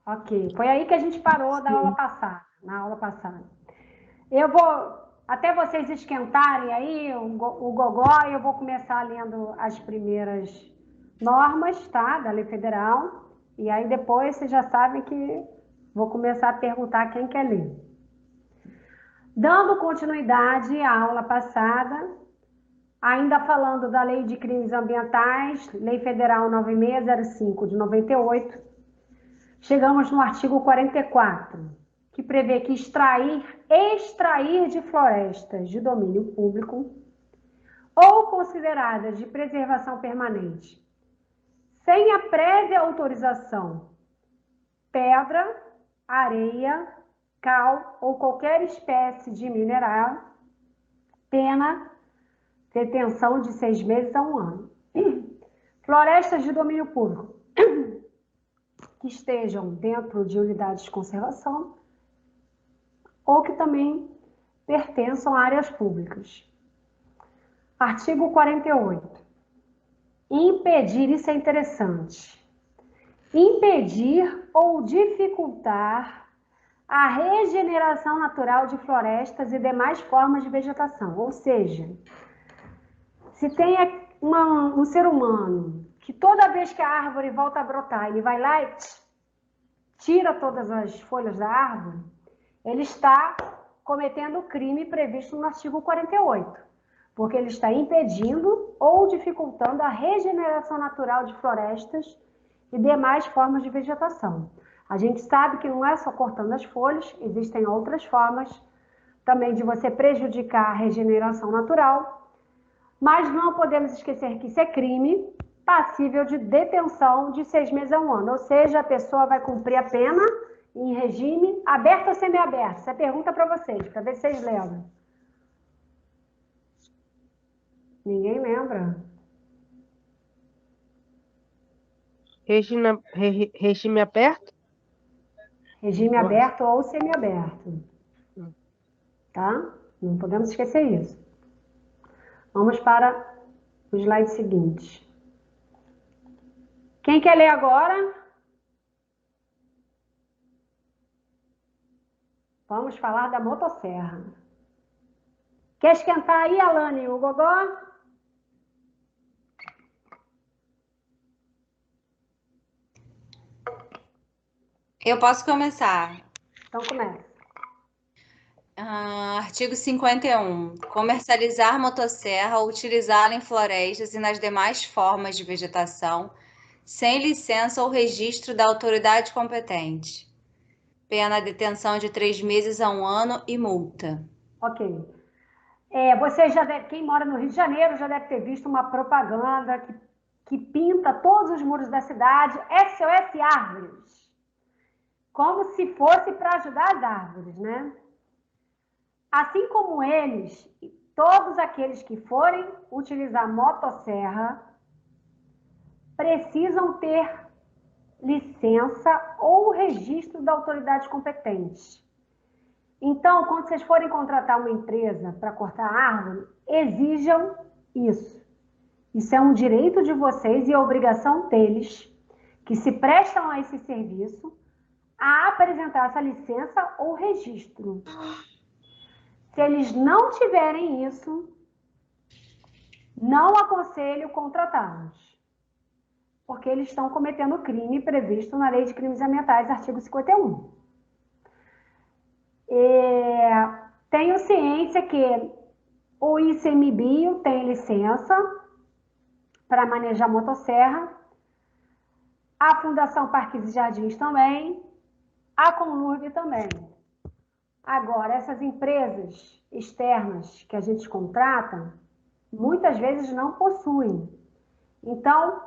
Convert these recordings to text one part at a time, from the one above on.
Ok, foi aí que a gente parou da aula passada, na aula passada. Eu vou, até vocês esquentarem aí o gogó, eu vou começar lendo as primeiras normas, tá, da lei federal, e aí depois vocês já sabem que vou começar a perguntar quem quer ler. Dando continuidade à aula passada, ainda falando da Lei de Crimes Ambientais, Lei Federal 9605 de 98, chegamos no artigo 44, que prevê que extrair de florestas de domínio público ou consideradas de preservação permanente, sem a prévia autorização, pedra, areia, cal ou qualquer espécie de mineral, pena, detenção de 6 meses a 1 ano. Florestas de domínio público que estejam dentro de unidades de conservação ou que também pertençam a áreas públicas. Artigo 48. Impedir, isso é interessante. Impedir ou dificultar a regeneração natural de florestas e demais formas de vegetação. Ou seja, se tem um ser humano que toda vez que a árvore volta a brotar, ele vai lá e tira todas as folhas da árvore, ele está cometendo o crime previsto no artigo 48, porque ele está impedindo ou dificultando a regeneração natural de florestas e demais formas de vegetação. A gente sabe que não é só cortando as folhas, existem outras formas também de você prejudicar a regeneração natural, mas não podemos esquecer que isso é crime passível de detenção de 6 meses a 1 ano, ou seja, a pessoa vai cumprir a pena em regime aberto ou semiaberto. Essa é a pergunta para vocês, para ver se vocês lembram. Ninguém lembra? Regime aberto? Regime aberto ou semiaberto. Tá? Não podemos esquecer isso. Vamos para o slide seguinte. Quem quer ler agora? Vamos falar da motosserra. Quer esquentar aí, Alane, o gogó? Eu posso começar. Então começa. Artigo 51. Comercializar motosserra ou utilizá-la em florestas e nas demais formas de vegetação, sem licença ou registro da autoridade competente. Pena detenção de 3 meses a 1 ano e multa. Ok. Você já deve, quem mora no Rio de Janeiro já deve ter visto uma propaganda que pinta todos os muros da cidade, SOS Árvores, como se fosse para ajudar as árvores, né? Assim como eles, todos aqueles que forem utilizar motosserra precisam ter licença ou registro da autoridade competente. Então, quando vocês forem contratar uma empresa para cortar árvore, exijam isso. Isso é um direito de vocês e a obrigação deles, que se prestam a esse serviço, a apresentar essa licença ou registro. Se eles não tiverem isso, não aconselho contratá-los, porque eles estão cometendo crime previsto na Lei de Crimes Ambientais, artigo 51. Tenho ciência que o ICMBio tem licença para manejar motosserra, a Fundação Parques e Jardins também, a Conlurb também. Agora, essas empresas externas que a gente contrata, muitas vezes não possuem. Então,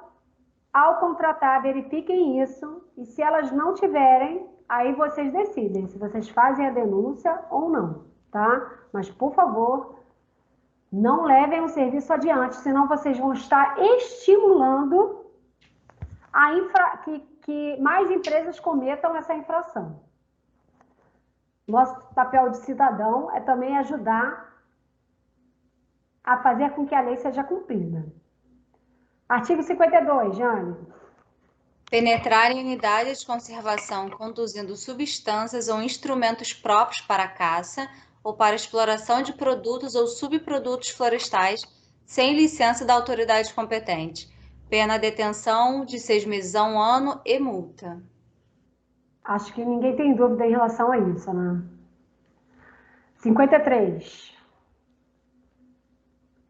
ao contratar, verifiquem isso, e se elas não tiverem, aí vocês decidem se vocês fazem a denúncia ou não, tá? Mas, por favor, não levem o serviço adiante, senão vocês vão estar estimulando que mais empresas cometam essa infração. Nosso papel de cidadão é também ajudar a fazer com que a lei seja cumprida. Artigo 52, Jane. Penetrar em unidade de conservação conduzindo substâncias ou instrumentos próprios para a caça ou para exploração de produtos ou subprodutos florestais sem licença da autoridade competente. Pena detenção de 6 meses a 1 ano e multa. Acho que ninguém tem dúvida em relação a isso, né? 53.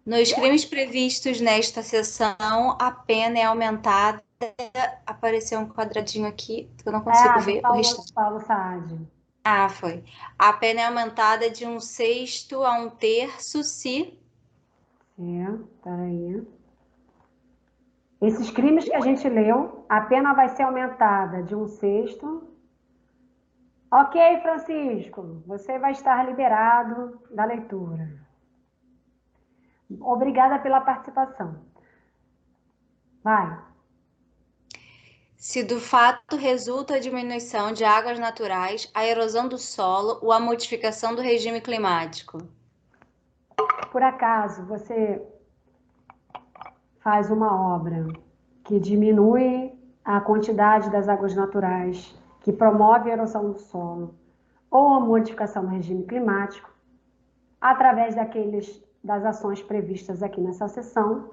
Nos crimes previstos nesta seção, a pena é aumentada. Apareceu um quadradinho aqui, que eu não consigo Do ver o restante. Paulo Saad. Ah, foi. A pena é aumentada de 1/6 a 1/3 se... Peraí. Esses crimes que a gente leu, a pena vai ser aumentada de 1/6. Ok, Francisco, você vai estar liberado da leitura. Obrigada pela participação. Vai. Se do fato resulta a diminuição de águas naturais, a erosão do solo ou a modificação do regime climático. Por acaso você faz uma obra que diminui a quantidade das águas naturais, que promove a erosão do solo ou a modificação do regime climático, através das ações previstas aqui nessa seção,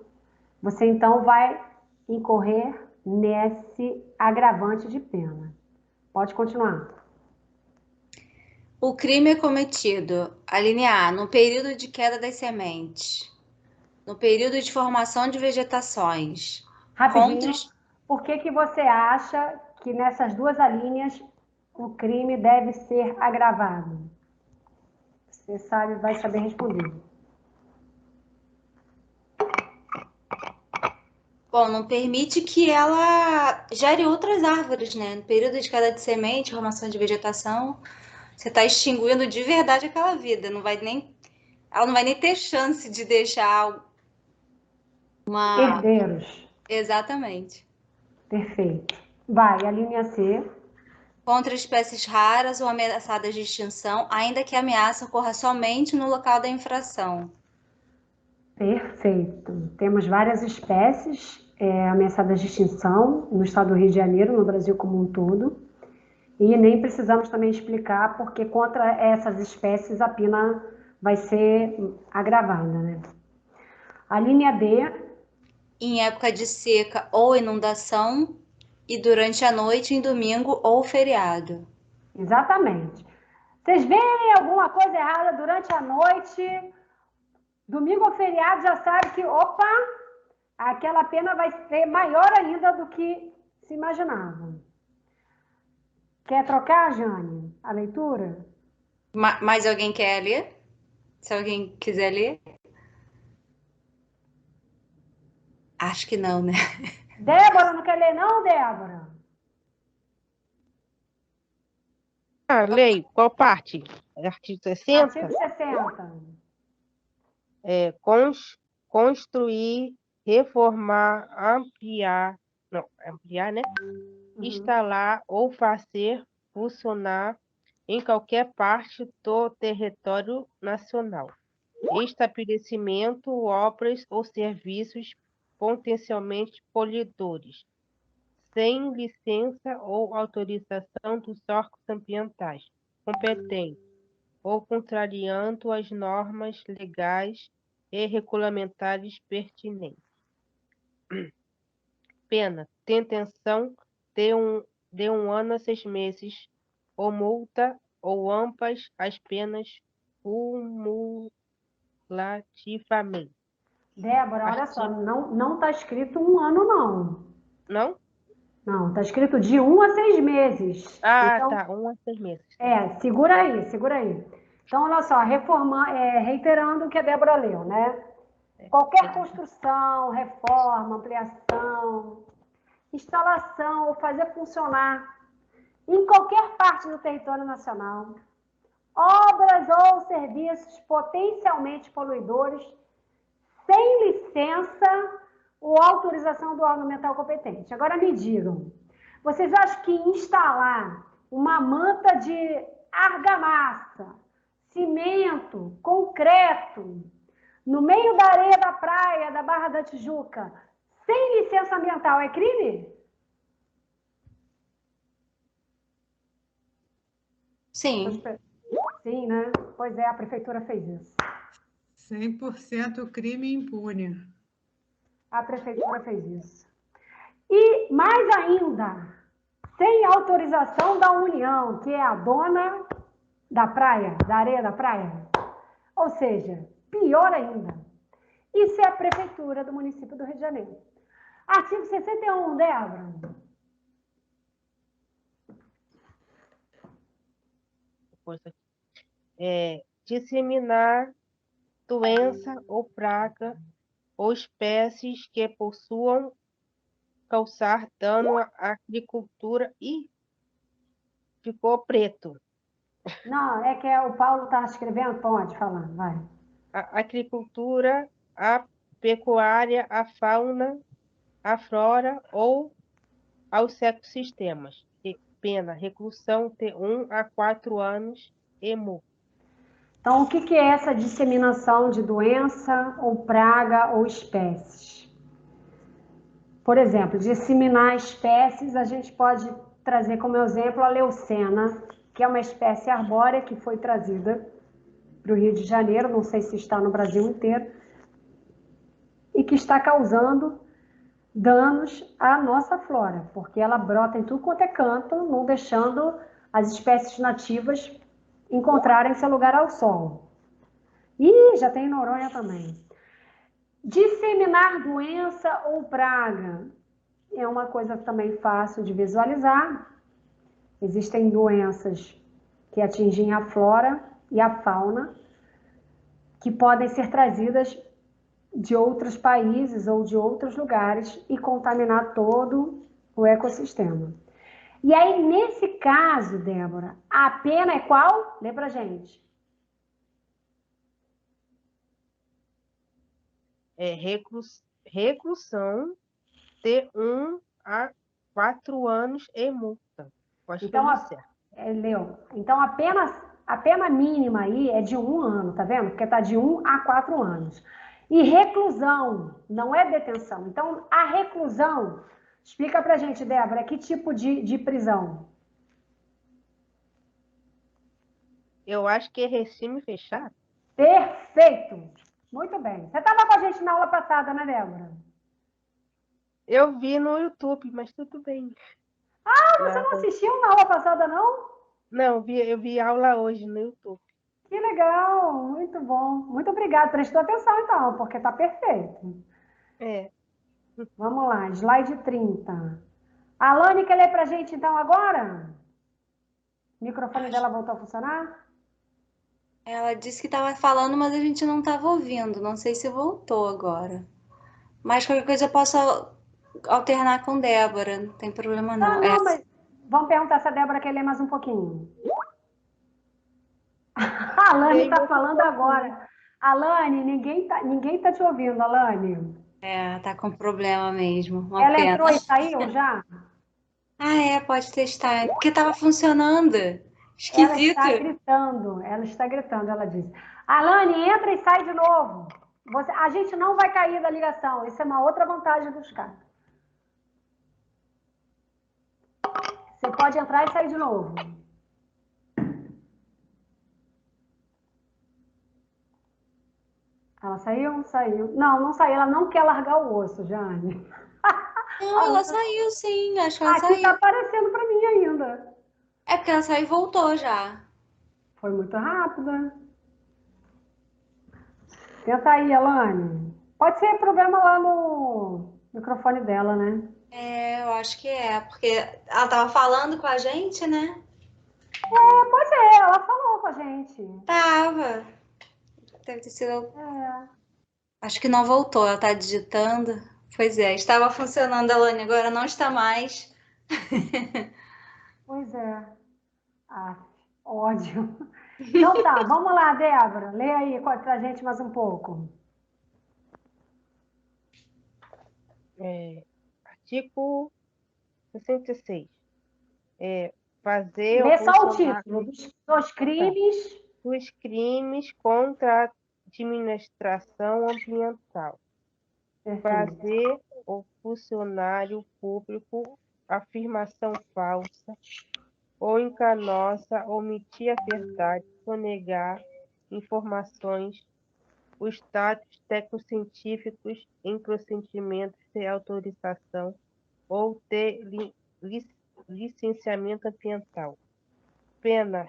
você então vai incorrer nesse agravante de pena. Pode continuar. O crime é cometido, a linha A, no período de queda das sementes, no período de formação de vegetações. Rapidinho, por que você acha que nessas duas alíneas o crime deve ser agravado? Você sabe, vai saber responder. Bom, não permite que ela gere outras árvores, né? No período de queda de semente, formação de vegetação, você está extinguindo de verdade aquela vida. Ela não vai nem ter chance de deixar uma... Herdeiros. Exatamente. Perfeito. Vai, a linha C. Contra espécies raras ou ameaçadas de extinção, ainda que a ameaça ocorra somente no local da infração. Perfeito. Temos várias espécies ameaçadas de extinção no estado do Rio de Janeiro, no Brasil como um todo. E nem precisamos também explicar porque contra essas espécies a pena vai ser agravada, né? A linha D. Em época de seca ou inundação e durante a noite em domingo ou feriado. Exatamente. Vocês veem alguma coisa errada durante a noite, domingo ou feriado, já sabe que, opa, aquela pena vai ser maior ainda do que se imaginava. Quer trocar, Jane, a leitura? Mais alguém quer ler? Se alguém quiser ler? Acho que não, né? Débora, não quer ler não, Débora? Leio. Qual parte? Artigo 60? Artigo 60. Construir, reformar, ampliar... Não, ampliar, né? Instalar ou fazer funcionar em qualquer parte do território nacional. Estabelecimento, obras ou serviços potencialmente poluidores, sem licença ou autorização dos órgãos ambientais competentes, ou contrariando as normas legais e regulamentares pertinentes. Pena: detenção de 1 ano a 6 meses, ou multa, ou ambas as penas cumulativamente. Débora, olha só, não está escrito 1 ano, não. Não? Não, está escrito de 1 a 6 meses. Então, Tá. 1 a 6 meses. segura aí, segura aí. Então, olha só, reiterando o que a Débora leu, né? Qualquer construção, reforma, ampliação, instalação ou fazer funcionar em qualquer parte do território nacional, obras ou serviços potencialmente poluidores, sem licença ou autorização do órgão ambiental competente. Agora me digam, vocês acham que instalar uma manta de argamassa, cimento, concreto, no meio da areia da praia da Barra da Tijuca, sem licença ambiental, é crime? Sim. Sim, né? Pois é, a prefeitura fez isso. 100% crime impune. A prefeitura fez isso. E mais ainda, sem autorização da União, que é a dona da praia, da areia da praia. Ou seja, pior ainda. Isso é a prefeitura do município do Rio de Janeiro. Artigo 61, Débora. Disseminar doença ou praga ou espécies que possuam causar dano à agricultura e ficou preto. Não, é que o Paulo está escrevendo, pode falar, vai. A agricultura, a pecuária, a fauna, a flora ou aos ecossistemas. Pena, reclusão de 1 a 4 anos e multa. Então, o que é essa disseminação de doença ou praga ou espécies? Por exemplo, disseminar espécies, a gente pode trazer como exemplo a leucena, que é uma espécie arbórea que foi trazida para o Rio de Janeiro, não sei se está no Brasil inteiro, e que está causando danos à nossa flora, porque ela brota em tudo quanto é canto, não deixando as espécies nativas encontrarem seu lugar ao sol. E já tem Noronha também. Disseminar doença ou praga é uma coisa também fácil de visualizar. Existem doenças que atingem a flora e a fauna, que podem ser trazidas de outros países ou de outros lugares e contaminar todo o ecossistema. E aí, nesse caso, Débora, a pena é qual? Lê pra gente. Reclusão de 1 a 4 anos e multa. Pode Então, leu. Então, a pena mínima aí é de 1 ano, tá vendo? Porque tá de 1 a 4 anos. E reclusão, não é detenção. Então, a reclusão, explica pra gente, Débora, que tipo de prisão? Eu acho que é regime fechado. Perfeito! Muito bem. Você estava com a gente na aula passada, né, Débora? Eu vi no YouTube, mas tudo bem. Você não assistiu na aula passada, não? Não, eu vi aula hoje no YouTube. Que legal, muito bom. Muito obrigada. Prestou atenção, então, porque tá perfeito. É. Vamos lá, slide 30. A Alane quer ler pra gente, então, agora? O microfone dela voltou a funcionar? Ela disse que estava falando, mas a gente não estava ouvindo. Não sei se voltou agora. Mas qualquer coisa eu posso alternar com Débora. Não tem problema Ah, não. não, mas vamos perguntar se a Débora quer ler mais um pouquinho. A Alane está falando agora. Alane, ninguém tá te ouvindo, Alane. Tá com problema mesmo. Uma Ela pena. entrou e saiu já? Ah, pode testar. Porque estava funcionando. Esquisito. Ela está gritando, ela disse. Alane, entra e sai de novo. A gente não vai cair da ligação. Isso é uma outra vantagem do Skype. Você pode entrar e sair de novo. Ela saiu? Saiu. Não, não saiu. Ela não quer largar o osso, Jane. Não, ela saiu sim. Acho que ela Aqui saiu. está aparecendo para mim ainda. É porque ela saiu e voltou já. Foi muito rápida. Tenta aí, Alane. Pode ser problema lá no microfone dela, né? Eu acho que é. Porque ela tava falando com a gente, né? Pois é, ela falou com a gente. Tava. Deve ter sido. Acho que não voltou. Ela tá digitando. Pois é. Estava funcionando, Alane. Agora não está mais. Pois é. Ah, ódio. Então tá, vamos lá, Débora. Lê aí pra gente mais um pouco. Artigo 66. Fazer ou Lê só o funcionar título dos crimes. dos crimes contra a administração ambiental. Perfeito. Fazer o funcionário público afirmação falsa ou encanossa, omitir a verdade, sonegar informações, os status tecnocientíficos em procedimentos de autorização ou de licenciamento ambiental. Pena,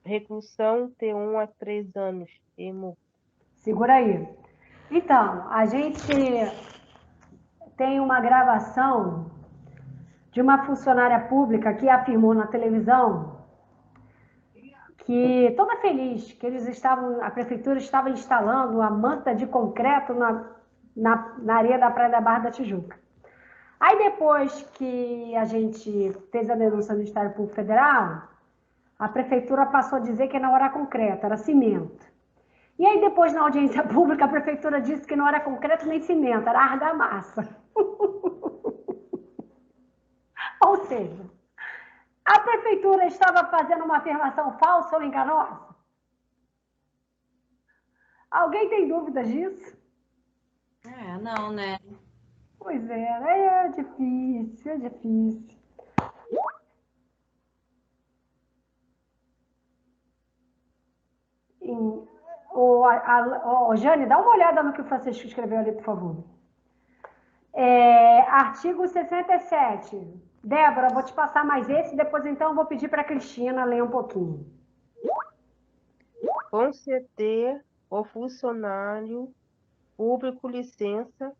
reclusão de 1 a 3 anos e multa. Segura aí. Então, a gente tem uma gravação de uma funcionária pública que afirmou na televisão que, toda feliz, que a prefeitura estava instalando uma manta de concreto na areia da Praia da Barra da Tijuca. Aí depois que a gente fez a denúncia no Ministério Público Federal, a prefeitura passou a dizer que não era concreto, era cimento. E aí depois, na audiência pública, a prefeitura disse que não era concreto nem cimento, era argamassa. Ou seja, a prefeitura estava fazendo uma afirmação falsa ou enganosa? Alguém tem dúvidas disso? Não, né? Pois é difícil, é difícil. Jane, dá uma olhada no que o Francisco escreveu ali, por favor. Artigo 67. Débora, vou te passar mais esse, depois então eu vou pedir para a Cristina ler um pouquinho. Conceder ao funcionário público licença,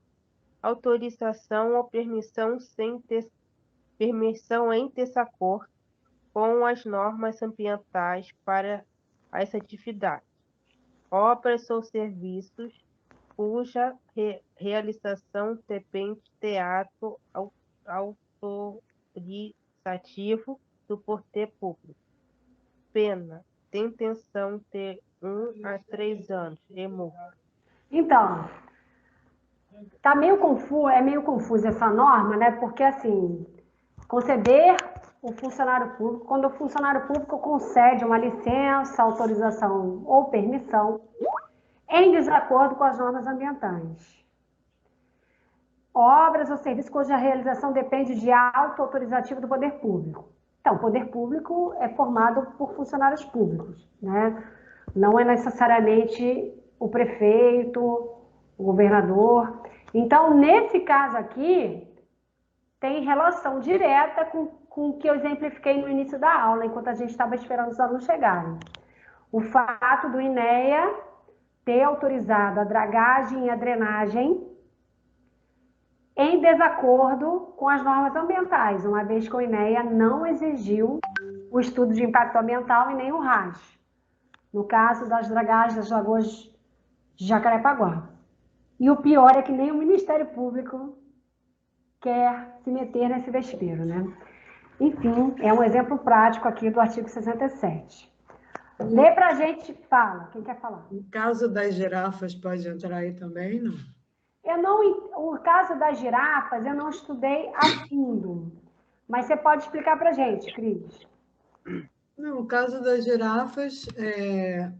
autorização ou permissão em desacordo com as normas ambientais para as atividades, obras ou serviços cuja realização depende de ato autorizativo do poder público. Pena, detenção de 1 a 3 anos e multa. Então, tá meio confuso essa norma, né? Porque assim, conceder o funcionário público, quando o funcionário público concede uma licença, autorização ou permissão em desacordo com as normas ambientais. Obras ou serviços cuja realização depende de ato autorizativo do poder público. Então, o poder público é formado por funcionários públicos, né? Não é necessariamente o prefeito, o governador. Então, nesse caso aqui, tem relação direta com o que eu exemplifiquei no início da aula, enquanto a gente estava esperando os alunos chegarem. O fato do INEA ter autorizado a dragagem e a drenagem em desacordo com as normas ambientais, uma vez que o INEA não exigiu o estudo de impacto ambiental e nem o RAS, no caso das dragagens das lagoas de Jacarepaguá. E o pior é que nem o Ministério Público quer se meter nesse vespeiro, né? Enfim, é um exemplo prático aqui do artigo 67. Lê pra gente, fala. Quem quer falar? No caso das girafas, pode entrar aí também, não? O caso das girafas eu não estudei a fundo, mas você pode explicar pra gente, Cris? Não, o caso das girafas,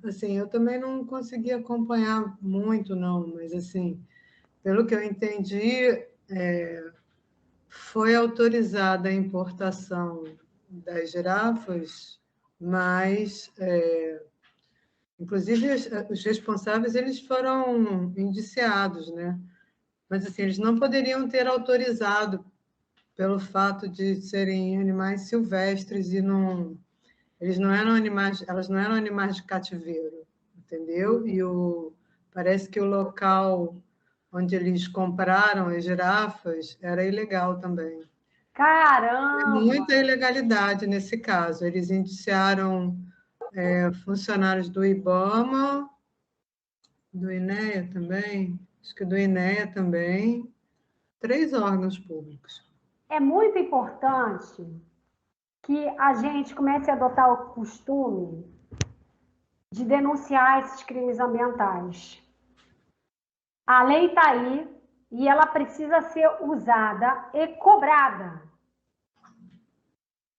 assim, eu também não consegui acompanhar muito, não, mas, assim, pelo que eu entendi, foi autorizada a importação das girafas, mas, inclusive, os responsáveis, eles foram indiciados, né? Mas, assim, eles não poderiam ter autorizado pelo fato de serem animais silvestres e não... Elas não eram animais de cativeiro, entendeu? E parece que o local onde eles compraram as girafas era ilegal também. Caramba! Muita ilegalidade nesse caso. Eles indiciaram funcionários do IBAMA, do INEA também, acho que do INEA também, 3 órgãos públicos. É muito importante que a gente comece a adotar o costume de denunciar esses crimes ambientais. A lei está aí e ela precisa ser usada e cobrada.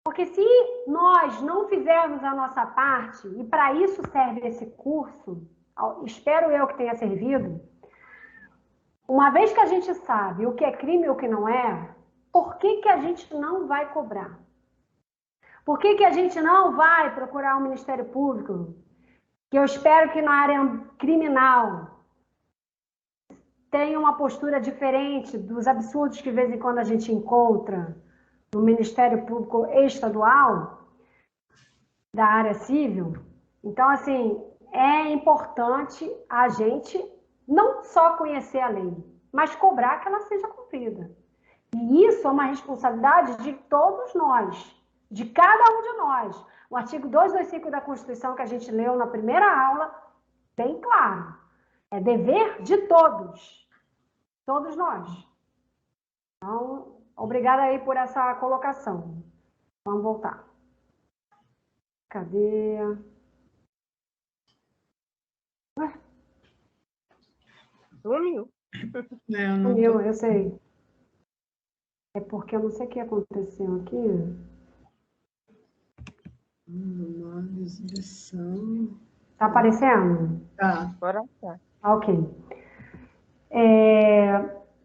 Porque se nós não fizermos a nossa parte, e para isso serve esse curso, espero eu que tenha servido, uma vez que a gente sabe o que é crime e o que não é, por que a gente não vai cobrar? Por que a gente não vai procurar o Ministério Público? Que eu espero que na área criminal tenha uma postura diferente dos absurdos que de vez em quando a gente encontra no Ministério Público Estadual, da área civil. Então, assim, é importante a gente não só conhecer a lei, mas cobrar que ela seja cumprida. E isso é uma responsabilidade de todos nós, de cada um de nós. O artigo 225 da Constituição, que a gente leu na primeira aula, bem claro. É dever de todos nós. Então, obrigada aí por essa colocação. Vamos voltar. Cadê? Sumiu. Sumiu, eu sei. É porque eu não sei o que aconteceu aqui. Tá aparecendo? Tá. Agora tá. Ok.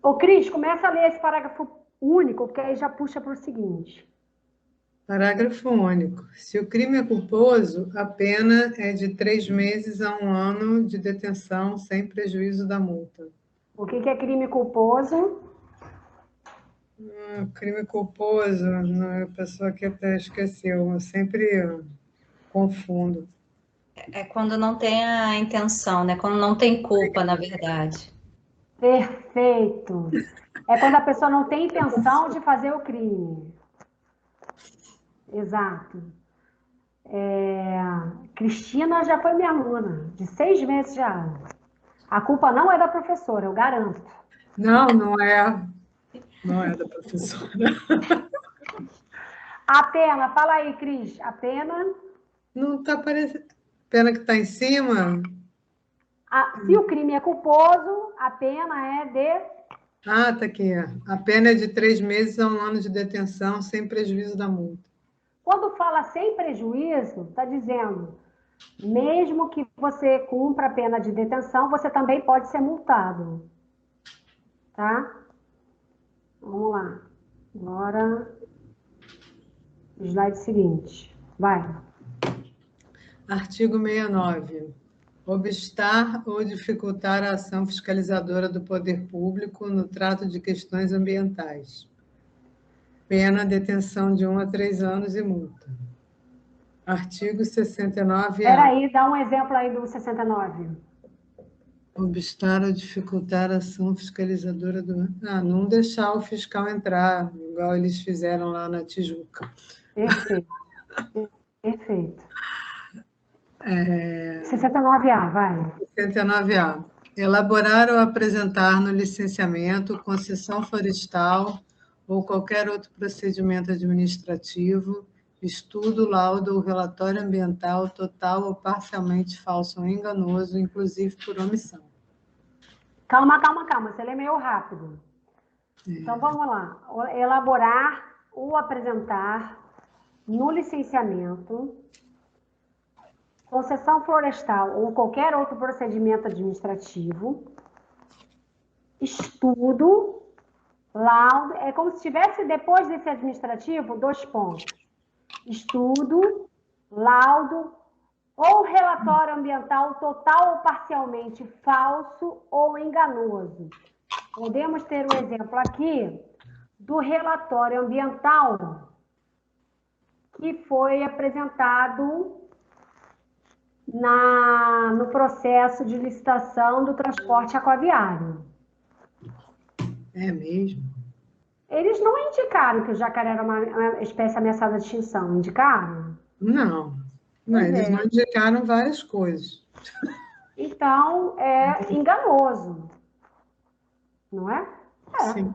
Ô, Cris, começa a ler esse parágrafo único, porque aí já puxa para o seguinte. Parágrafo único. Se o crime é culposo, a pena é de 3 meses a 1 ano de detenção sem prejuízo da multa. O que é crime culposo? Crime culposo, a pessoa que até esqueceu, eu sempre confundo. É quando não tem a intenção, né? Quando não tem culpa, na verdade. Perfeito. É quando a pessoa não tem intenção de fazer o crime. Exato. Cristina já foi minha aluna, de 6 meses já. A culpa não é da professora, eu garanto. Não é. Não é da professora. A pena, fala aí, Cris. A pena. Não está aparecendo. Pena que está em cima. Se o crime é culposo, a pena é de. Ah, tá aqui. A pena é de 3 meses a 1 ano de detenção sem prejuízo da multa. Quando fala sem prejuízo, está dizendo, mesmo que você cumpra a pena de detenção, você também pode ser multado. Tá? Vamos lá. Agora, slide seguinte. Vai. Artigo 69. Obstar ou dificultar a ação fiscalizadora do poder público no trato de questões ambientais. Pena, detenção de 1 a 3 anos e multa. Artigo 69A. Espera aí, dá um exemplo aí do 69. Obstar ou dificultar a ação fiscalizadora do... não deixar o fiscal entrar, igual eles fizeram lá na Tijuca. Perfeito. Perfeito. 69A, vai. 69A. Elaborar ou apresentar no licenciamento, concessão florestal ou qualquer outro procedimento administrativo, estudo, laudo ou relatório ambiental total ou parcialmente falso ou enganoso, inclusive por omissão. Calma. Você lê meio rápido. Então, vamos lá. Elaborar ou apresentar no licenciamento, concessão florestal ou qualquer outro procedimento administrativo, estudo, laudo, é como se tivesse depois desse administrativo 2 pontos. Estudo, laudo ou relatório ambiental total ou parcialmente falso ou enganoso. Podemos ter um exemplo aqui do relatório ambiental que foi apresentado no processo de licitação do transporte aquaviário. É mesmo? Eles não indicaram que o jacaré era uma espécie ameaçada de extinção, indicaram? Não, eles não indicaram várias coisas. Então, é enganoso, não é? Sim.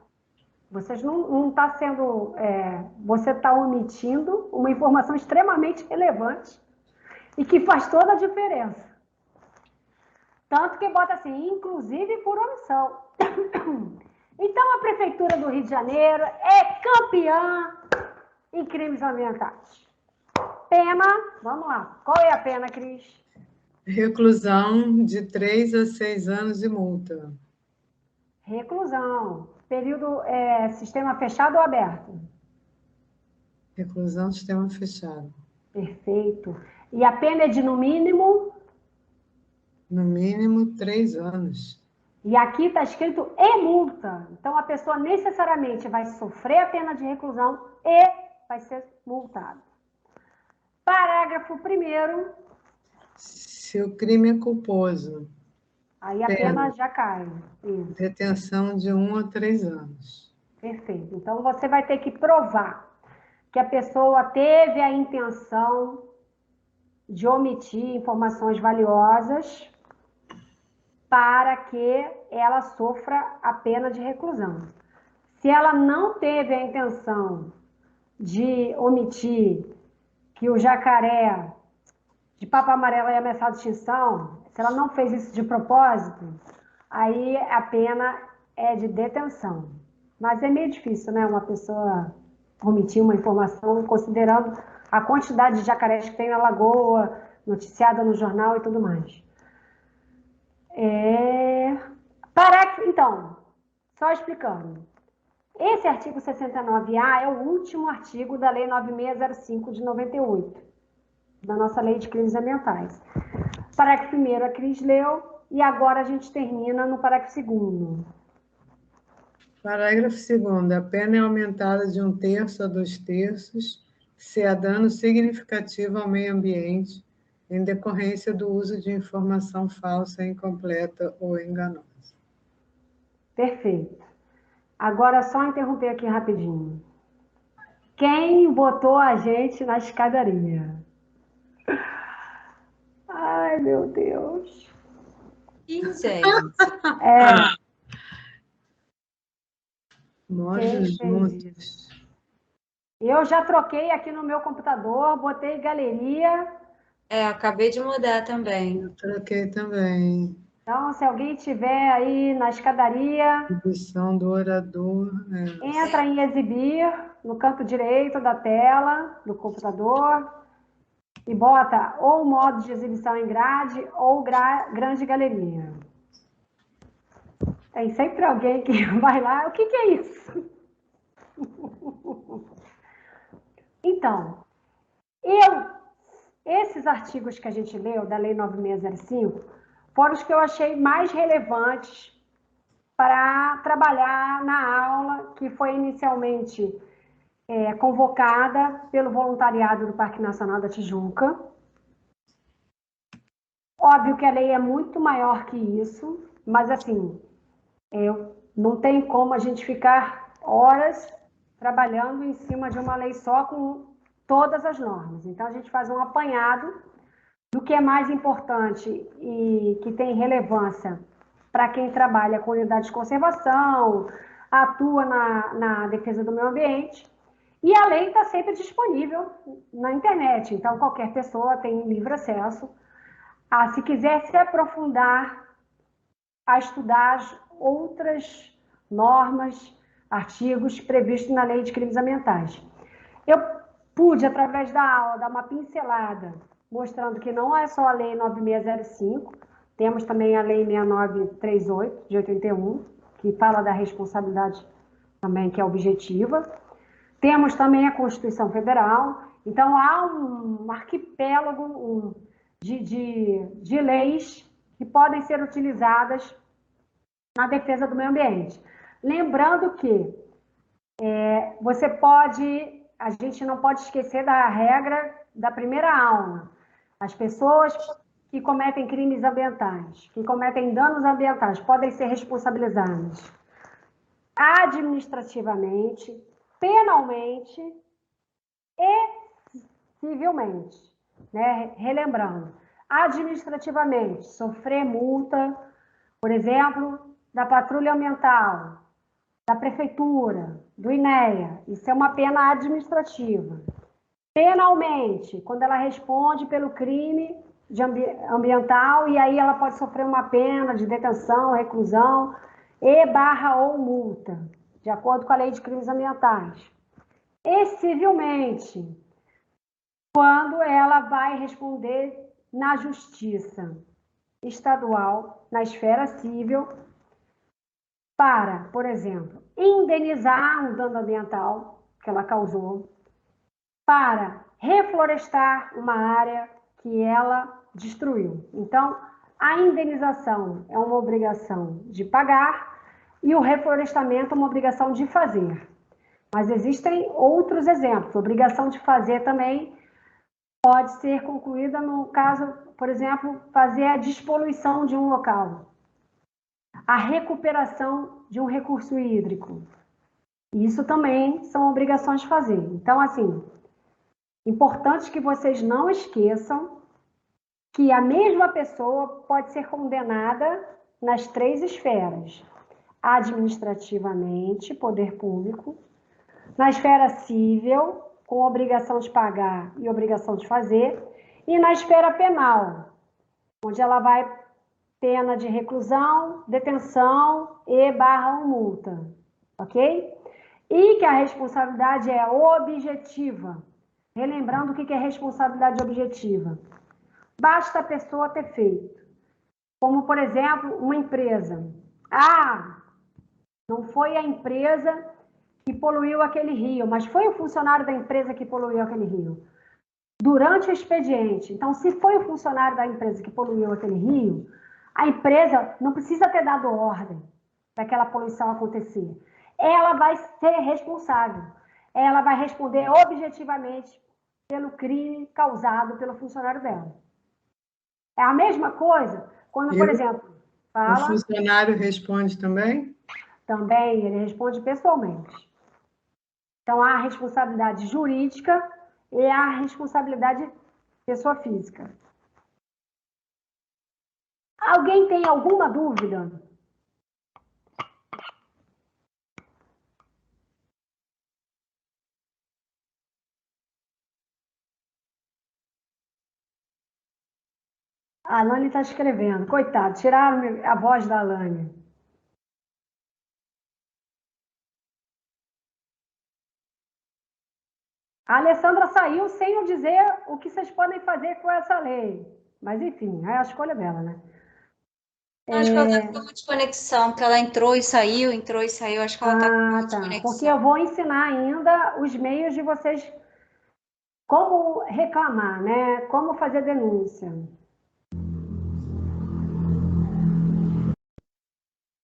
Vocês não está sendo... você está omitindo uma informação extremamente relevante e que faz toda a diferença. Tanto que bota assim, inclusive por omissão. Então, a Prefeitura do Rio de Janeiro é campeã em crimes ambientais. Pena, vamos lá. Qual é a pena, Cris? Reclusão de 3 a 6 anos e multa. Reclusão. Período, sistema fechado ou aberto? Reclusão, sistema fechado. Perfeito. E a pena é de, no mínimo... No mínimo 3 anos. E aqui está escrito e multa. Então, a pessoa necessariamente vai sofrer a pena de reclusão e vai ser multada. Parágrafo 1º. Se o crime é culposo, Aí a pena já cai. Isso. detenção de 1 a 3 anos. Perfeito. Então, você vai ter que provar que a pessoa teve a intenção de omitir informações valiosas para que ela sofra a pena de reclusão. Se ela não teve a intenção de omitir que o jacaré de papo amarelo ia ameaçar de extinção, se ela não fez isso de propósito, aí a pena é de detenção. Mas é meio difícil, né? Uma pessoa omitir uma informação considerando a quantidade de jacarés que tem na lagoa, noticiada no jornal e tudo mais. Então, só explicando. Esse artigo 69A é o último artigo da Lei 9605 de 98, da nossa Lei de Crimes Ambientais. Parágrafo 1º a Cris leu, e agora a gente termina no parágrafo 2º. Parágrafo 2º. A pena é aumentada de 1/3 a 2/3 se há dano significativo ao meio ambiente em decorrência do uso de informação falsa, incompleta ou enganosa. Perfeito. Agora, só interromper aqui rapidinho. Quem botou a gente na escadaria? Ai, meu Deus. Ih, gente. Nós Quem fez juntos. Eu já troquei aqui no meu computador, botei galeria. Acabei de mudar também. Eu troquei também. Então, se alguém tiver aí na escadaria, Exibição do orador. entra em exibir no canto direito da tela do computador e bota ou modo de exibição em grade ou grande galeria. Tem sempre alguém que vai lá, o que é isso? Então, esses artigos que a gente leu da Lei 9605 foram os que eu achei mais relevantes para trabalhar na aula que foi inicialmente convocada pelo voluntariado do Parque Nacional da Tijuca. Óbvio que a lei é muito maior que isso, mas assim, não tem como a gente ficar horas trabalhando em cima de uma lei só com todas as normas. Então, a gente faz um apanhado do que é mais importante e que tem relevância para quem trabalha com unidade de conservação, atua na defesa do meio ambiente. E a lei está sempre disponível na internet, então qualquer pessoa tem livre acesso a, se quiser se aprofundar, a estudar outras normas, artigos previstos na Lei de Crimes Ambientais. Eu pude, através da aula, dar uma pincelada, mostrando que não é só a Lei 9605, temos também a Lei 6938, de 81, que fala da responsabilidade também, que é objetiva. Temos também a Constituição Federal. Então, há um arquipélago de leis que podem ser utilizadas na defesa do meio ambiente. Lembrando que a gente não pode esquecer da regra da primeira aula. As pessoas que cometem crimes ambientais, que cometem danos ambientais, podem ser responsabilizadas administrativamente, penalmente e civilmente. Né? Relembrando, administrativamente, sofrer multa, por exemplo, da patrulha ambiental, da prefeitura, do INEA, isso é uma pena administrativa. Penalmente, quando ela responde pelo crime ambiental, e aí ela pode sofrer uma pena de detenção, reclusão, ou multa, de acordo com a Lei de Crimes Ambientais. E civilmente, quando ela vai responder na Justiça Estadual, na esfera civil, para, por exemplo, indenizar um dano ambiental que ela causou, para reflorestar uma área que ela destruiu. Então, a indenização é uma obrigação de pagar e o reflorestamento é uma obrigação de fazer. Mas existem outros exemplos. A obrigação de fazer também pode ser concluída no caso, por exemplo, fazer a despoluição de um local, a recuperação de um recurso hídrico. Isso também são obrigações de fazer. Então, assim, importante que vocês não esqueçam que a mesma pessoa pode ser condenada nas 3 esferas: administrativamente, poder público, na esfera civil, com obrigação de pagar e obrigação de fazer, e na esfera penal, onde ela vai pena de reclusão, detenção e/ou multa, ok? E que a responsabilidade é objetiva. Relembrando o que é responsabilidade objetiva. Basta a pessoa ter feito. Como, por exemplo, uma empresa. Não foi a empresa que poluiu aquele rio, mas foi o funcionário da empresa que poluiu aquele rio. Durante o expediente. Então, se foi o funcionário da empresa que poluiu aquele rio, a empresa não precisa ter dado ordem para aquela poluição acontecer. Ela vai ser responsável. Ela vai responder objetivamente pelo crime causado pelo funcionário dela. É a mesma coisa quando, por exemplo, o funcionário responde também? Também, ele responde pessoalmente. Então, há a responsabilidade jurídica e a responsabilidade pessoa física. Alguém tem alguma dúvida? A Alane está escrevendo. Coitado, tiraram a voz da Alane. A Alessandra saiu sem eu dizer o que vocês podem fazer com essa lei. Mas, enfim, é a escolha dela, né? Acho que ela está com desconexão, porque ela entrou e saiu, acho que ela está com desconexão. Porque eu vou ensinar ainda os meios de vocês como reclamar, né? Como fazer denúncia.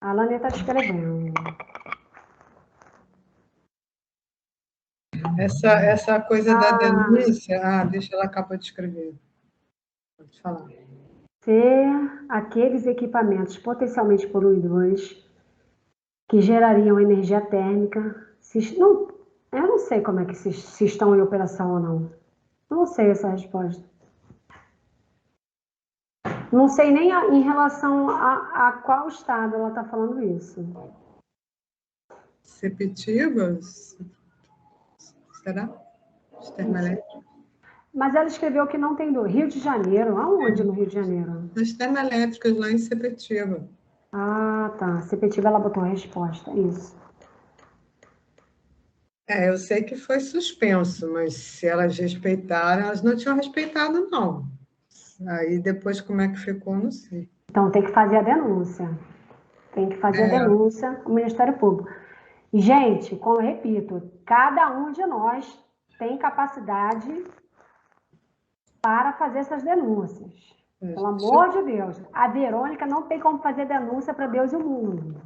A Alane está escrevendo. Essa coisa da denúncia... deixa ela acabou de escrever. Pode falar. Ser aqueles equipamentos potencialmente poluidores que gerariam energia térmica. Eu não sei como é que se estão em operação ou não. Não sei essa resposta. Não sei nem em relação a qual estado ela está falando isso. Sepetidas? Será? Termoelétricas? Mas ela escreveu que não tem do Rio de Janeiro. Aonde no Rio de Janeiro? Nas termoelétricas, lá em Sepetiba. Tá. Sepetiba, ela botou a resposta. Isso. Eu sei que foi suspenso, mas se elas respeitaram, elas não tinham respeitado, não. Aí depois como é que ficou, não sei. Então tem que fazer a denúncia. Tem que fazer a denúncia ao Ministério Público. E, gente, como eu repito, cada um de nós tem capacidade para fazer essas denúncias. Pelo amor de Deus. A Verônica não tem como fazer denúncia para Deus e o mundo.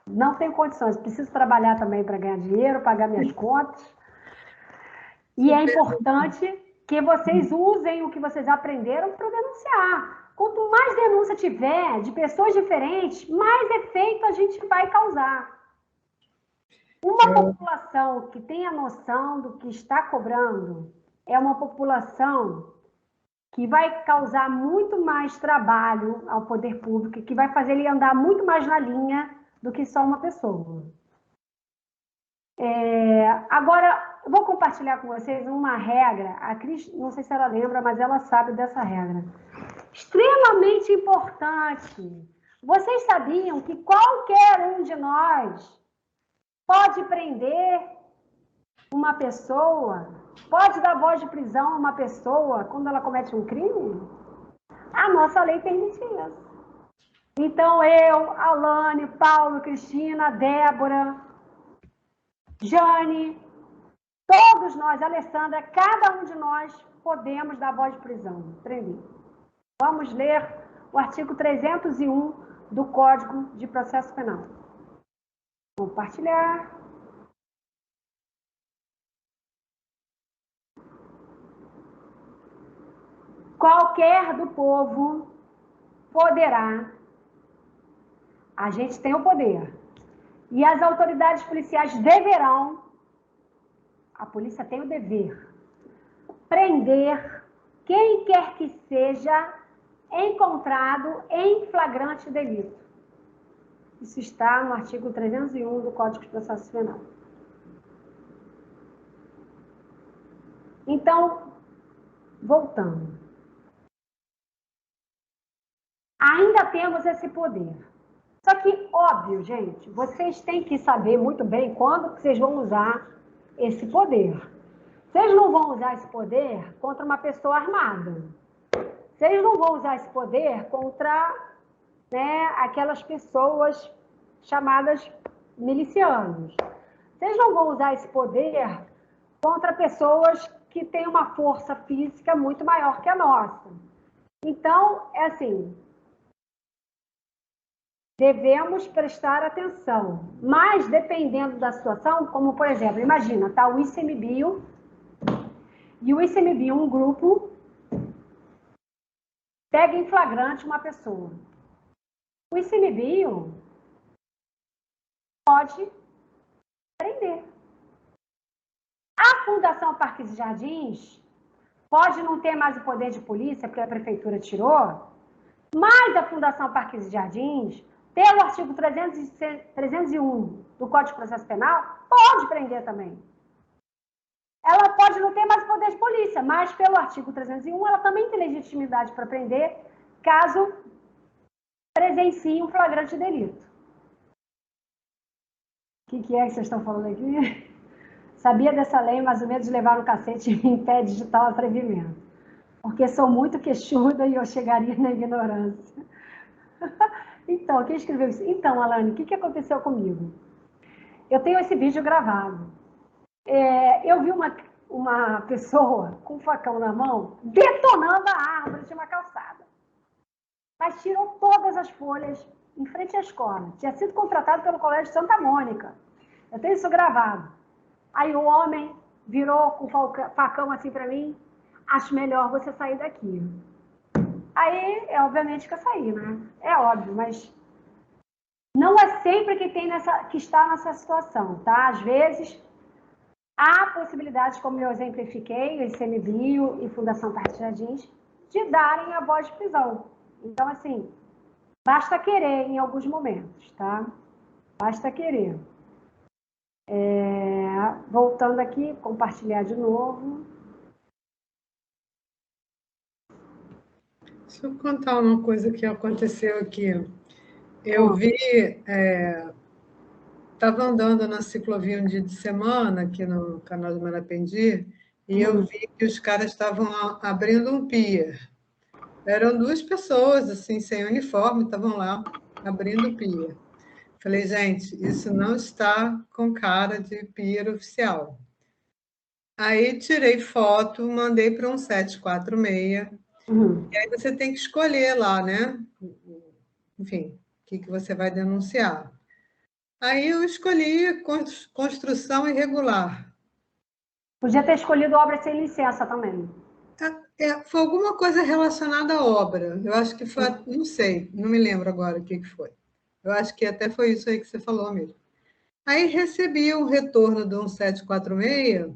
Não tenho condições. Preciso trabalhar também para ganhar dinheiro, pagar minhas contas. E é importante que vocês usem o que vocês aprenderam para denunciar. Quanto mais denúncia tiver de pessoas diferentes, mais efeito a gente vai causar. Uma população que tem a noção do que está cobrando é uma população que vai causar muito mais trabalho ao poder público, que vai fazer ele andar muito mais na linha do que só uma pessoa. Agora, eu vou compartilhar com vocês uma regra. A Cris, não sei se ela lembra, mas ela sabe dessa regra. Extremamente importante. Vocês sabiam que qualquer um de nós pode prender uma pessoa, pode dar voz de prisão a uma pessoa quando ela comete um crime? A nossa lei permite isso. Então, eu, Alane, Paulo, Cristina, Débora, Jane, Todos nós, Alessandra, cada um de nós podemos dar voz de prisão, prender. Vamos ler o artigo 301 do Código de Processo Penal. Compartilhar. Qualquer do povo poderá, a gente tem o poder, e as autoridades policiais deverão, a polícia tem o dever, prender quem quer que seja encontrado em flagrante delito. Isso está no artigo 301 do Código de Processo Penal. Então, voltando. Ainda temos esse poder. Só que, óbvio, gente, vocês têm que saber muito bem quando vocês vão usar esse poder. Vocês não vão usar esse poder contra uma pessoa armada. Vocês não vão usar esse poder contra, né, aquelas pessoas chamadas milicianos. Vocês não vão usar esse poder contra pessoas que têm uma força física muito maior que a nossa. Então, é assim, devemos prestar atenção. Mas, dependendo da situação, como, por exemplo, imagina, está o ICMBio e o ICMBio, um grupo, pega em flagrante uma pessoa. O ICMBio pode prender. A Fundação Parques e Jardins pode não ter mais o poder de polícia, porque a prefeitura tirou, mas a Fundação Parques e Jardins, pelo artigo 301 do Código de Processo Penal, pode prender também. Ela pode não ter mais poder de polícia, mas pelo artigo 301 ela também tem legitimidade para prender, caso presencie um flagrante delito. O que é que vocês estão falando aqui? Sabia dessa lei, mas o medo de levar no cacete me impede de tal atrevimento. Porque sou muito queixuda e eu chegaria na ignorância. Então, quem escreveu isso? Então, Alane, o que aconteceu comigo? Eu tenho esse vídeo gravado. Eu vi uma pessoa com um facão na mão detonando a árvore de uma calçada. Mas tirou todas as folhas em frente à escola. Tinha sido contratado pelo Colégio Santa Mônica. Eu tenho isso gravado. Aí o homem virou com o facão assim para mim, acho melhor você sair daqui. Aí, obviamente que eu saí, né? É óbvio, mas não é sempre que está nessa situação, tá? Às vezes, há possibilidades, como eu exemplifiquei, o ICMBio e Fundação Parques e Jardins, de darem a voz de prisão. Então, assim, basta querer em alguns momentos, tá? Basta querer. Voltando aqui, compartilhar de novo. Deixa eu contar uma coisa que aconteceu aqui. Eu vi, estava andando na ciclovia um dia de semana, aqui no canal do Marapendi, e eu vi que os caras estavam abrindo um pier. Eram duas pessoas, assim, sem uniforme, estavam lá abrindo o pier. Falei, gente, isso não está com cara de pier oficial. Aí tirei foto, mandei para um 746, e aí você tem que escolher lá, né? Enfim, o que você vai denunciar. Aí eu escolhi construção irregular. Podia ter escolhido obra sem licença também. Foi alguma coisa relacionada à obra. Eu acho que foi, não sei, não me lembro agora o que foi. Eu acho que até foi isso aí que você falou mesmo. Aí recebi um retorno do 1746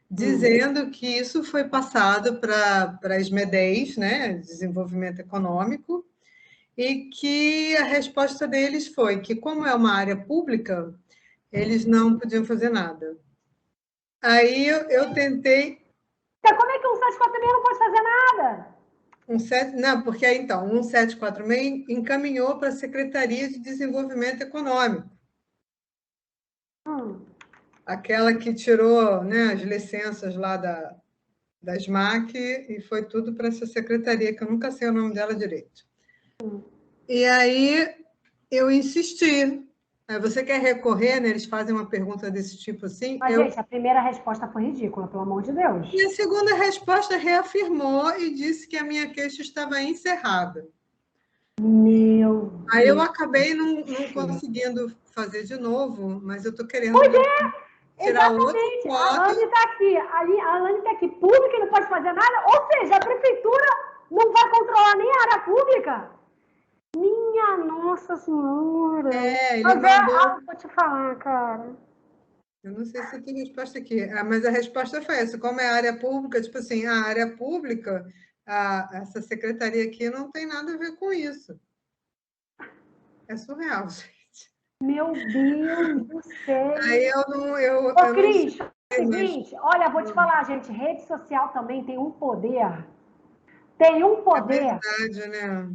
dizendo que isso foi passado para as MEDEs, né, Desenvolvimento Econômico, e que a resposta deles foi que, como é uma área pública, eles não podiam fazer nada. Aí eu tentei... Então, como é que um 746 não pode fazer nada? Não, porque aí, então, 1746 encaminhou para a Secretaria de Desenvolvimento Econômico. Aquela que tirou, né, as licenças lá da SMAC e foi tudo para essa secretaria, que eu nunca sei o nome dela direito. E aí eu insisti Você quer recorrer, né? Eles fazem uma pergunta desse tipo assim. Mas, gente, a primeira resposta foi ridícula, pelo amor de Deus. E a segunda resposta reafirmou e disse que a minha queixa estava encerrada. Meu Aí eu Deus. acabei não conseguindo fazer de novo, mas eu estou querendo tirar outra Exatamente. A foto. Alane está aqui. A Alane está aqui. Pública não pode fazer nada. Ou seja, a prefeitura não vai controlar nem a área pública. Minha Nossa Senhora. Ele Mas mandou. vou te falar, cara. Eu não sei se tem resposta aqui, mas a resposta foi essa. Como é área pública, tipo assim, a área pública, essa secretaria aqui não tem nada a ver com isso. É surreal, gente. Meu Deus do céu. Aí eu não. Ô, Cris, é o sei, mas seguinte, olha, vou te falar, gente, rede social também tem um poder. Tem um é poder. verdade, né?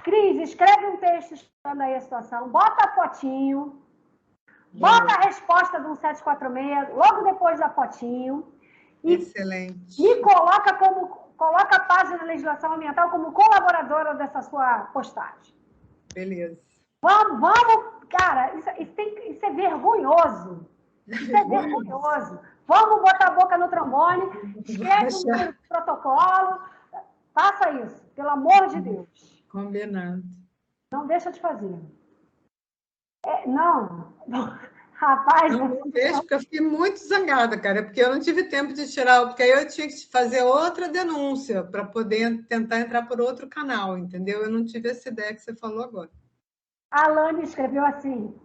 Cris, escreve um texto explicando aí a situação, bota a fotinho, bota a resposta do 1746, logo depois da fotinho, e Excelente. me coloca a página de legislação ambiental como colaboradora dessa sua postagem. Beleza. Vamos, cara, isso é vergonhoso. Isso é vergonhoso. Vamos botar a boca no trombone, escreve um protocolo, faça isso, pelo amor de Deus. Combinado. Não deixa de fazer. Não, rapaz... Não vejo, porque eu fiquei muito zangada, cara, porque eu não tive tempo de tirar, porque aí eu tinha que fazer outra denúncia para poder tentar entrar por outro canal, entendeu? Eu não tive essa ideia que você falou agora. A Alane escreveu assim,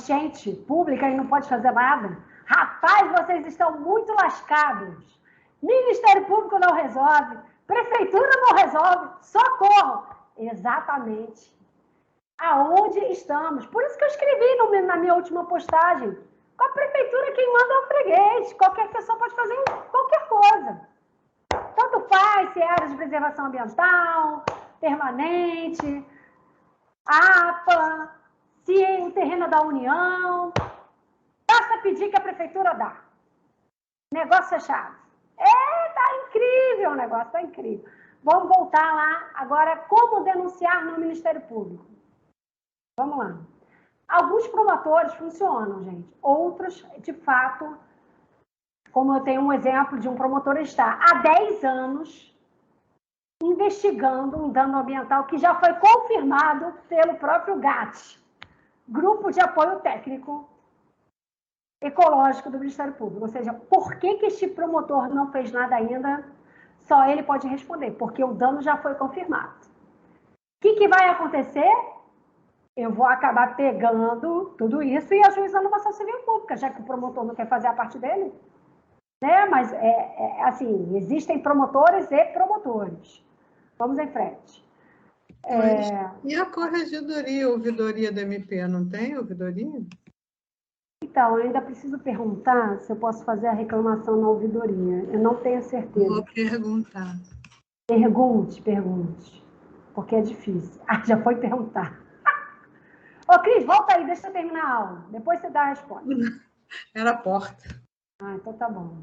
gente, pública e não pode fazer nada? Rapaz, vocês estão muito lascados. Ministério Público não resolve, Prefeitura não resolve, socorro. Exatamente. Aonde estamos? Por isso que eu escrevi na minha última postagem. Com a Prefeitura, quem manda é o freguês. Qualquer pessoa pode fazer qualquer coisa. Tanto faz se é área de preservação ambiental, permanente, APA, se é o terreno da União. Basta pedir que a Prefeitura dá. Negócio fechado. Tá incrível o negócio, tá incrível. Vamos voltar lá. Agora, como denunciar no Ministério Público? Vamos lá. Alguns promotores funcionam, gente. Outros, de fato, como eu tenho um exemplo de um promotor está há 10 anos investigando um dano ambiental que já foi confirmado pelo próprio GAT, Grupo de Apoio Técnico Ecológico do Ministério Público. Ou seja, por que este promotor não fez nada ainda? Só ele pode responder, porque o dano já foi confirmado. O que vai acontecer? Eu vou acabar pegando tudo isso e ajuizando uma ação civil pública, já que o promotor não quer fazer a parte dele. Né? Mas, assim, existem promotores e promotores. Vamos em frente. E a corregedoria, ouvidoria da MP, não tem ouvidoria? Então, eu ainda preciso perguntar se eu posso fazer a reclamação na ouvidoria. Eu não tenho certeza. Vou perguntar. Pergunte. Porque é difícil. Já foi perguntar. Ô, Cris, volta aí, deixa eu terminar a aula. Depois você dá a resposta. Era a porta. Então tá bom.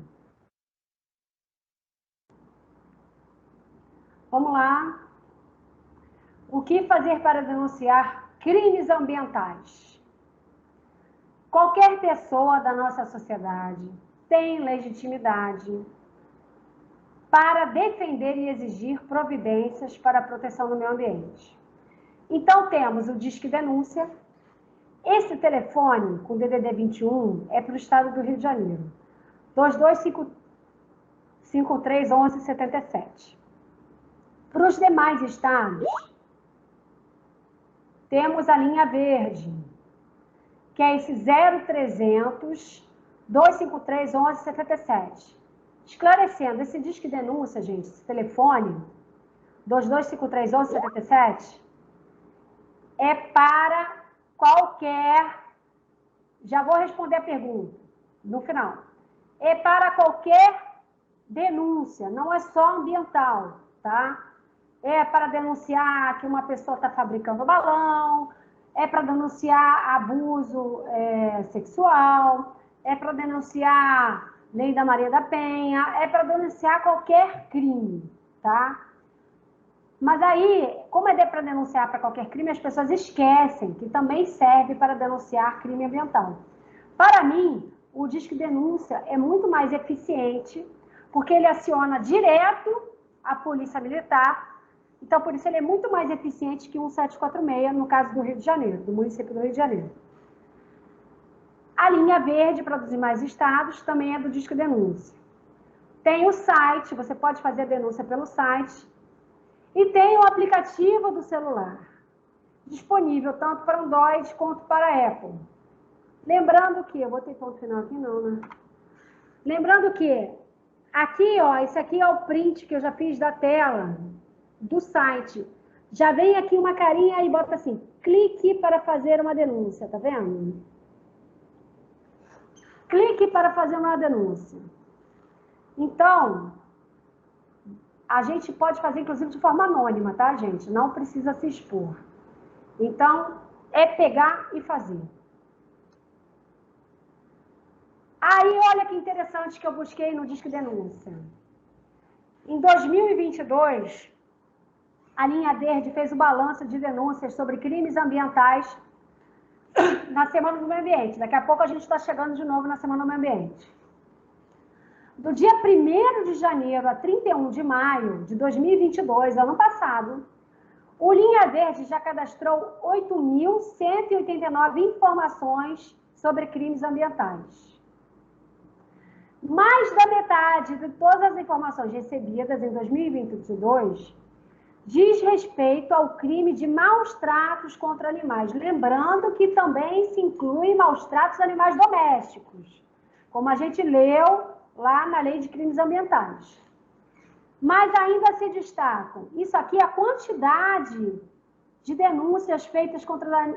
Vamos lá. O que fazer para denunciar crimes ambientais? Qualquer pessoa da nossa sociedade tem legitimidade para defender e exigir providências para a proteção do meio ambiente. Então, temos o Disque Denúncia. Esse telefone, com DDD 21, é para o estado do Rio de Janeiro. 22531177. Para os demais estados, temos a linha verde, que é esse 0300 253 1177. Esclarecendo, esse Disque Denúncia, gente, esse telefone, 2253 1177, é para qualquer... Já vou responder a pergunta no final. É para qualquer denúncia, não é só ambiental, tá? É para denunciar que uma pessoa está fabricando balão, é para denunciar abuso sexual, é para denunciar Lei da Maria da Penha, é para denunciar qualquer crime, tá? Mas aí, como é para denunciar para qualquer crime, as pessoas esquecem que também serve para denunciar crime ambiental. Para mim, o Disque Denúncia é muito mais eficiente, porque ele aciona direto a Polícia Militar. Então, por isso, ele é muito mais eficiente que o 1746, no caso do Rio de Janeiro, do município do Rio de Janeiro. A linha verde, para os demais estados, também é do Disque Denúncia. Tem o site, você pode fazer a denúncia pelo site. E tem o aplicativo do celular, disponível tanto para Android quanto para Apple. Lembrando que, eu vou ter ponto final aqui não, né? Lembrando que, aqui, ó, esse aqui é o print que eu já fiz da tela, do site. Já vem aqui uma carinha e bota assim, clique para fazer uma denúncia, tá vendo? Clique para fazer uma denúncia. Então, a gente pode fazer, inclusive, de forma anônima, tá, gente? Não precisa se expor. Então, é pegar e fazer. Aí, olha que interessante que eu busquei no Disque Denúncia. Em 2022, a linha verde fez o balanço de denúncias sobre crimes ambientais na Semana do Meio Ambiente. Daqui a pouco a gente está chegando de novo na Semana do Meio Ambiente. Do dia 1º de janeiro a 31 de maio de 2022, ano passado, o Linha Verde já cadastrou 8.189 informações sobre crimes ambientais. Mais da metade de todas as informações recebidas em 2022 diz respeito ao crime de maus tratos contra animais. Lembrando que também se inclui maus tratos a animais domésticos, como a gente leu lá na Lei de Crimes Ambientais. Mas ainda se destacam, isso aqui é a quantidade de denúncias feitas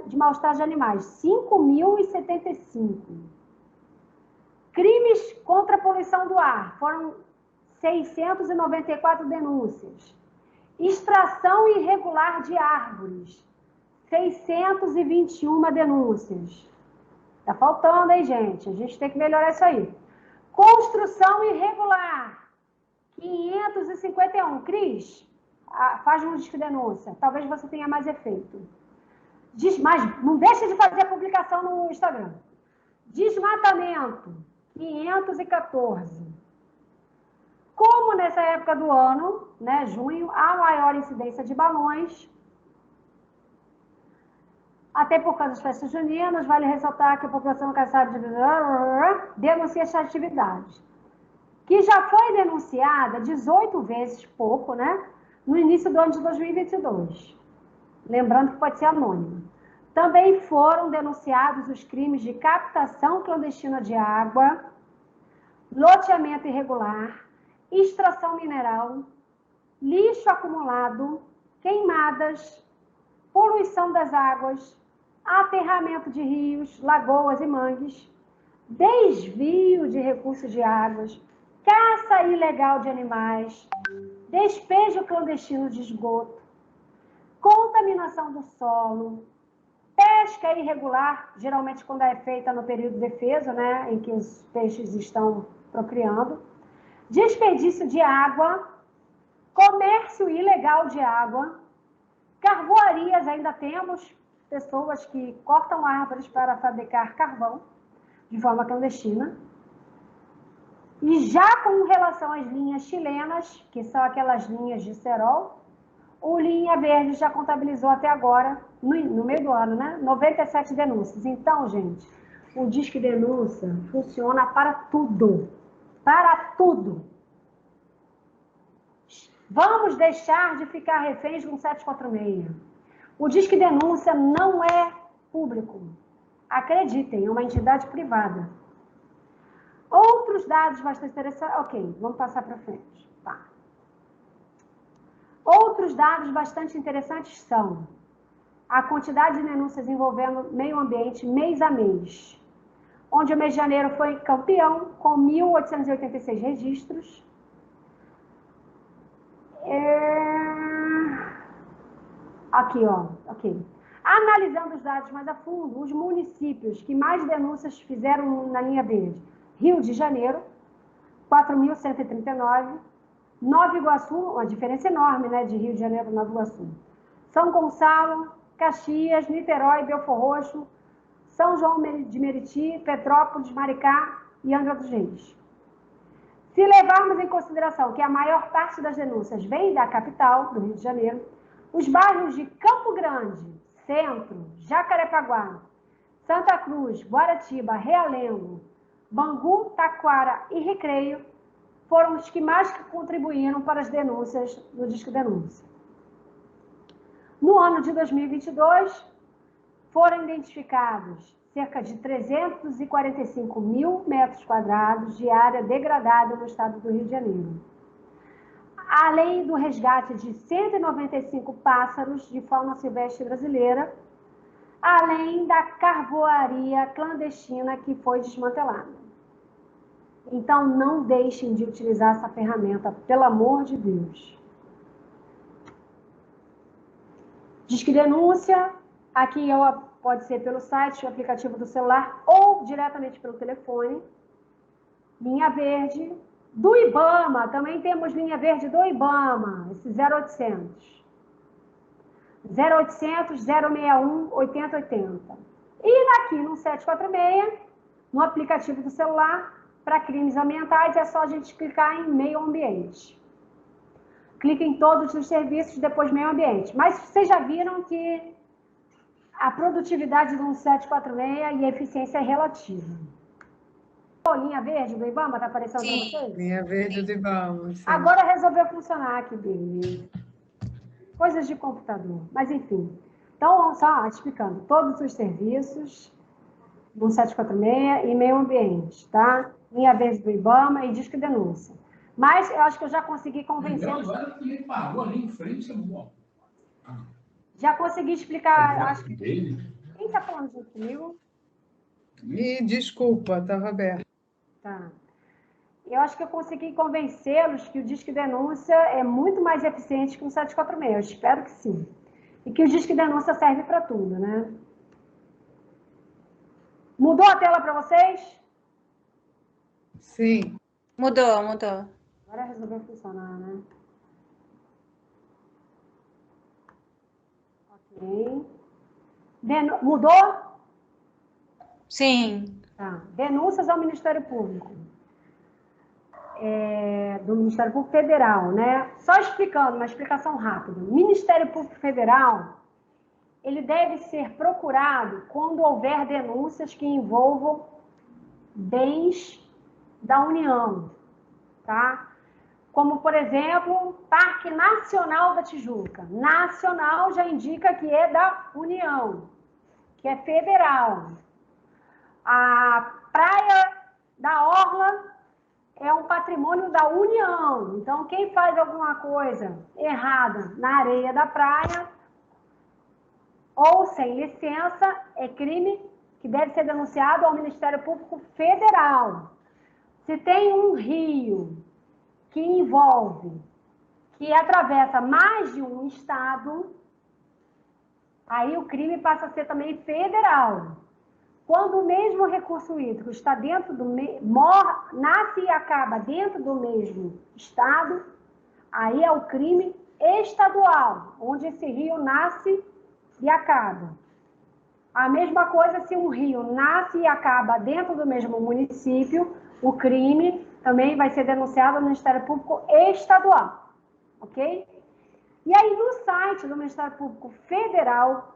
de maus tratos de animais, 5.075. Crimes contra a poluição do ar, foram 694 denúncias. Extração irregular de árvores, 621 denúncias. Tá faltando, hein, gente? A gente tem que melhorar isso aí. Construção irregular, 551. Cris, faz um disco de denúncia. Talvez você tenha mais efeito. Mas não deixe de fazer a publicação no Instagram. Desmatamento, 514. Como nessa época do ano, né, junho, há maior incidência de balões, até por causa das festas juninas, vale ressaltar que a população caçada denuncia essa atividade, que já foi denunciada 18 vezes, pouco, né, no início do ano de 2022. Lembrando que pode ser anônimo. Também foram denunciados os crimes de captação clandestina de água, loteamento irregular, extração mineral, lixo acumulado, queimadas, poluição das águas, aterramento de rios, lagoas e mangues, desvio de recursos de águas, caça ilegal de animais, despejo clandestino de esgoto, contaminação do solo, pesca irregular, geralmente quando é feita no período defeso, né, em que os peixes estão procriando, desperdício de água, comércio ilegal de água, carvoarias, ainda temos pessoas que cortam árvores para fabricar carvão de forma clandestina. E já com relação às linhas chilenas, que são aquelas linhas de cerol, o Linha Verde já contabilizou até agora, no meio do ano, né, 97 denúncias. Então, gente, o Disque Denúncia funciona para tudo. Para tudo. Vamos deixar de ficar reféns com 746. O Disque Denúncia não é público. Acreditem, é uma entidade privada. Outros dados bastante interessantes... Ok, vamos passar para frente. Tá. Outros dados bastante interessantes são a quantidade de denúncias envolvendo meio ambiente mês a mês, onde o mês de janeiro foi campeão, com 1.886 registros. Aqui, ó, ok. Analisando os dados mais a fundo, os municípios que mais denúncias fizeram na linha verde: Rio de Janeiro, 4.139, Nova Iguaçu, uma diferença enorme, né, de Rio de Janeiro para Nova Iguaçu. São Gonçalo, Caxias, Niterói, Belfor Roxo, São João de Meriti, Petrópolis, Maricá e Angra dos Reis. Se levarmos em consideração que a maior parte das denúncias vem da capital, do Rio de Janeiro, os bairros de Campo Grande, Centro, Jacarepaguá, Santa Cruz, Guaratiba, Realengo, Bangu, Taquara e Recreio foram os que mais contribuíram para as denúncias no Disque Denúncia. No ano de 2022, foram identificados cerca de 345 mil metros quadrados de área degradada no estado do Rio de Janeiro, além do resgate de 195 pássaros de fauna silvestre brasileira, além da carvoaria clandestina que foi desmantelada. Então, não deixem de utilizar essa ferramenta, pelo amor de Deus. Disque Denúncia, aqui pode ser pelo site, o aplicativo do celular ou diretamente pelo telefone. Linha verde do IBAMA, também temos linha verde do IBAMA, esse 0800. 0800 061 8080. E aqui no 746, no aplicativo do celular, para crimes ambientais, é só a gente clicar em meio ambiente. Clica em todos os serviços, depois meio ambiente. Mas vocês já viram que a produtividade do 746 e a eficiência é relativa. Linha verde do IBAMA está aparecendo para vocês? Linha verde do IBAMA. Sim. Agora resolveu funcionar aqui, beleza. Coisas de computador, mas enfim. Então, só explicando, todos os serviços do 746 e meio ambiente, tá? Linha verde do IBAMA e Disque Denúncia. Mas eu acho que eu já consegui convencê-los. Agora ele parou ali em frente, já consegui explicar, acho que... Quem está falando junto comigo? Desculpa, estava aberto. Tá. Eu acho que eu consegui convencê-los que o Disque Denúncia é muito mais eficiente que o 746. Eu espero que sim. E que o Disque Denúncia serve para tudo, né? Mudou a tela para vocês? Sim. Mudou. Agora resolveu funcionar, né? Ok. Mudou? Sim. Tá. Denúncias ao Ministério Público. Do Ministério Público Federal, né? Só explicando, uma explicação rápida. O Ministério Público Federal, ele deve ser procurado quando houver denúncias que envolvam bens da União, tá? Como, por exemplo, Parque Nacional da Tijuca. Nacional já indica que é da União, que é federal. A Praia da Orla é um patrimônio da União. Então, quem faz alguma coisa errada na areia da praia ou sem licença é crime que deve ser denunciado ao Ministério Público Federal. Se tem um rio que envolve, que atravessa mais de um estado, aí o crime passa a ser também federal. Quando o mesmo recurso hídrico está dentro do nasce e acaba dentro do mesmo estado, aí é o crime estadual, onde esse rio nasce e acaba. A mesma coisa se um rio nasce e acaba dentro do mesmo município, o crime também vai ser denunciado no Ministério Público Estadual, ok? E aí, no site do Ministério Público Federal,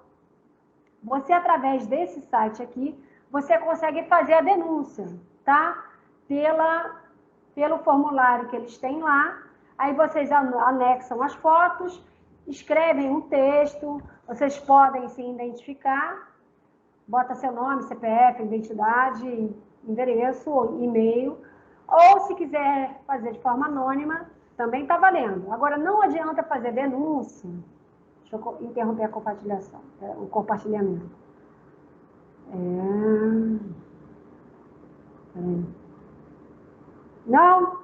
você, através desse site aqui, você consegue fazer a denúncia, tá? Pelo formulário que eles têm lá. Aí vocês anexam as fotos, escrevem um texto, vocês podem se identificar, bota seu nome, CPF, identidade, endereço, e-mail, ou se quiser fazer de forma anônima, também está valendo. Agora, não adianta fazer denúncia. Deixa eu interromper a compartilhação, o compartilhamento. Não?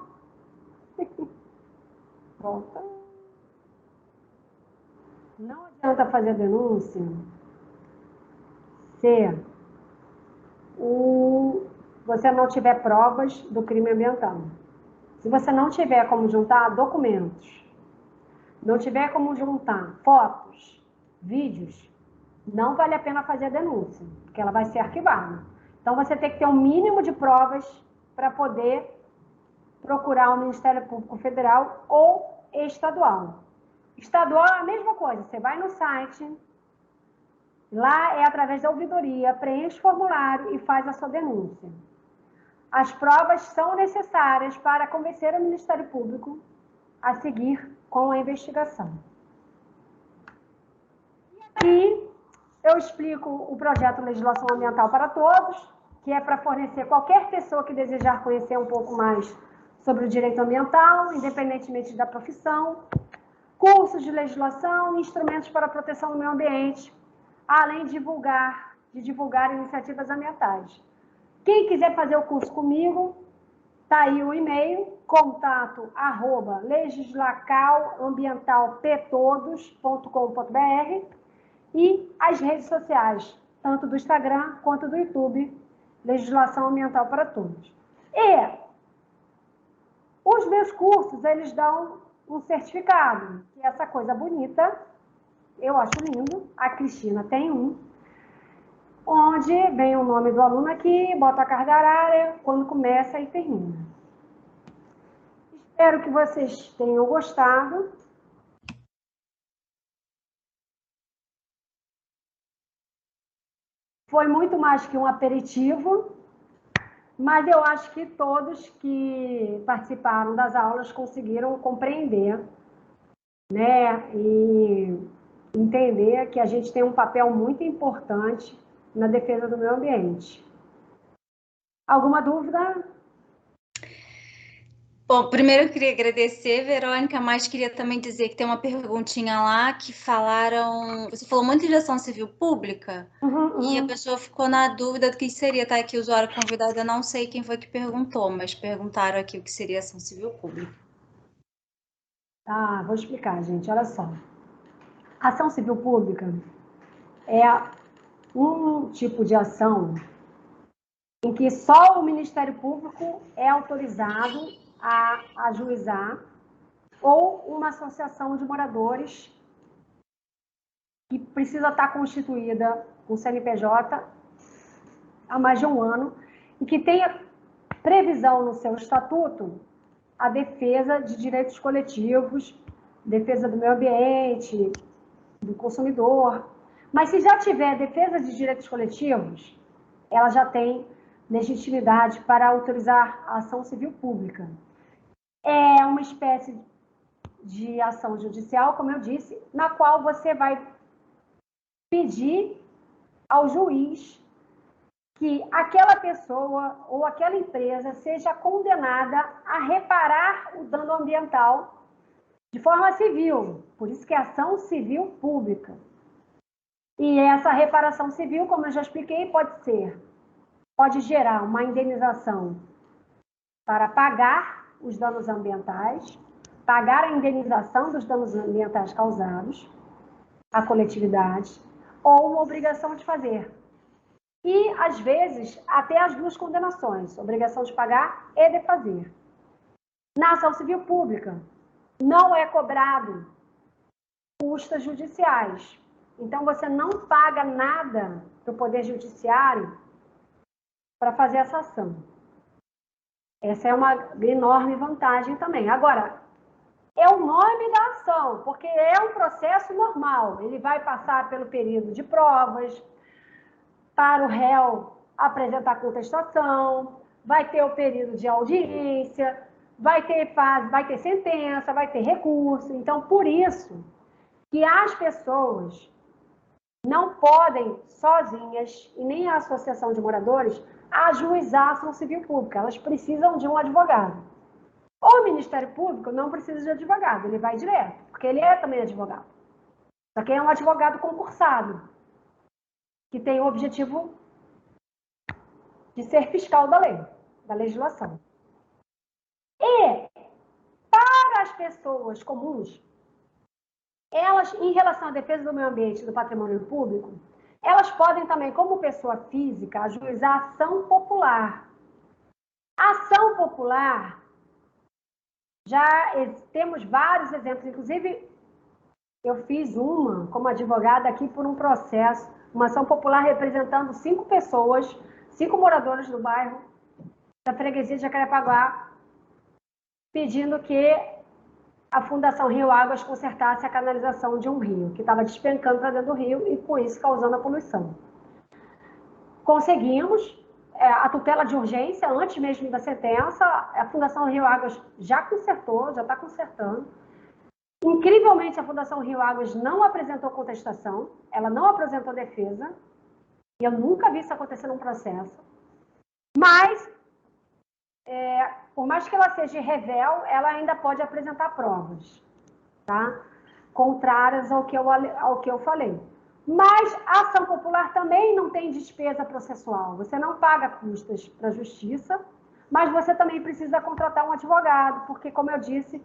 Volta. Não adianta fazer denúncia se você não tiver provas do crime ambiental. Se você não tiver como juntar documentos, não tiver como juntar fotos, vídeos, não vale a pena fazer a denúncia, porque ela vai ser arquivada. Então, você tem que ter um mínimo de provas para poder procurar o Ministério Público Federal ou estadual. Estadual é a mesma coisa, você vai no site, lá é através da ouvidoria, preenche o formulário e faz a sua denúncia. As provas são necessárias para convencer o Ministério Público a seguir com a investigação. Aqui eu explico o projeto Legislação Ambiental para Todos, que é para fornecer qualquer pessoa que desejar conhecer um pouco mais sobre o direito ambiental, independentemente da profissão, cursos de legislação e instrumentos para a proteção do meio ambiente, além de divulgar iniciativas ambientais. Quem quiser fazer o curso comigo, está aí o e-mail, contato@legislacauambientalptodos.com.br e as redes sociais, tanto do Instagram quanto do YouTube, Legislação Ambiental para Todos. E os meus cursos, eles dão um certificado, que é essa coisa bonita, eu acho lindo, a Cristina tem um, onde vem o nome do aluno aqui, bota a carga horária, quando começa e termina. Espero que vocês tenham gostado. Foi muito mais que um aperitivo, mas eu acho que todos que participaram das aulas conseguiram compreender, né, e entender que a gente tem um papel muito importante na defesa do meio ambiente. Alguma dúvida? Bom, primeiro eu queria agradecer, Verônica, mas queria também dizer que tem uma perguntinha lá que falaram... Você falou muito de ação civil pública e a pessoa ficou na dúvida do que seria, tá aqui o usuário convidado, eu não sei quem foi que perguntou, mas perguntaram aqui o que seria ação civil pública. Vou explicar, gente, olha só. Ação civil pública é um tipo de ação em que só o Ministério Público é autorizado a ajuizar ou uma associação de moradores que precisa estar constituída com CNPJ há mais de um ano e que tenha previsão no seu estatuto a defesa de direitos coletivos, defesa do meio ambiente, do consumidor. Mas se já tiver defesa de direitos coletivos, ela já tem legitimidade para autorizar a ação civil pública. É uma espécie de ação judicial, como eu disse, na qual você vai pedir ao juiz que aquela pessoa ou aquela empresa seja condenada a reparar o dano ambiental de forma civil. Por isso que é ação civil pública. E essa reparação civil, como eu já expliquei, pode gerar uma indenização para pagar os danos ambientais, pagar a indenização dos danos ambientais causados à coletividade, ou uma obrigação de fazer. E, às vezes, até as duas condenações, obrigação de pagar e de fazer. Na ação civil pública, não é cobrado custas judiciais. Então, você não paga nada para o Poder Judiciário para fazer essa ação. Essa é uma enorme vantagem também. Agora, é o nome da ação, porque é um processo normal. Ele vai passar pelo período de provas, para o réu apresentar contestação, vai ter o período de audiência, vai ter sentença, vai ter recurso. Então, por isso que as pessoas não podem, sozinhas, e nem a associação de moradores, ajuizar a ação civil pública. Elas precisam de um advogado. O Ministério Público não precisa de advogado, ele vai direto, porque ele é também advogado. Só que é um advogado concursado, que tem o objetivo de ser fiscal da lei, da legislação. E, para as pessoas comuns, elas, em relação à defesa do meio ambiente e do patrimônio público, elas podem também, como pessoa física, ajuizar ação popular. A ação popular temos vários exemplos, inclusive eu fiz uma como advogada aqui por um processo, uma ação popular representando 5 pessoas, 5 moradores do bairro da freguesia de Jacarepaguá, pedindo que a Fundação Rio Águas consertasse a canalização de um rio, que estava despencando para dentro do rio e, com isso, causando a poluição. Conseguimos a tutela de urgência, antes mesmo da sentença, a Fundação Rio Águas já consertou, já está consertando. Incrivelmente, a Fundação Rio Águas não apresentou contestação, ela não apresentou defesa, e eu nunca vi isso acontecer num processo. Mas, por mais que ela seja revel, ela ainda pode apresentar provas, tá? Contrárias ao que eu falei. Mas a ação popular também não tem despesa processual. Você não paga custas para a justiça, mas você também precisa contratar um advogado, porque, como eu disse,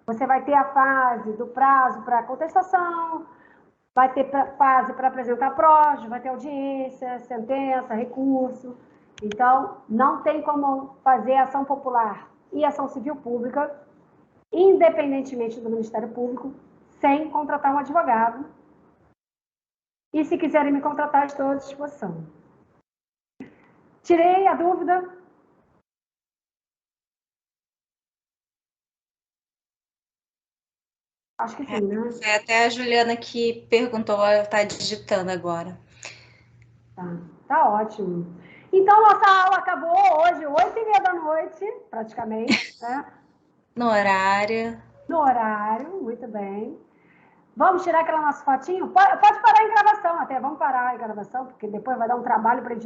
você vai ter a fase do prazo para contestação, vai ter fase para apresentar provas, vai ter audiência, sentença, recurso. Então, não tem como fazer ação popular e ação civil pública, independentemente do Ministério Público, sem contratar um advogado. E se quiserem me contratar, estou à disposição. Tirei a dúvida? Acho que sim, né? Foi até a Juliana que perguntou, ela está digitando agora. Tá ótimo. Então, nossa aula acabou hoje, 8h30 da noite, praticamente, né? No horário. No horário, muito bem. Vamos tirar aquela nossa fotinho? Pode parar em gravação até, vamos parar em gravação, porque depois vai dar um trabalho para editar.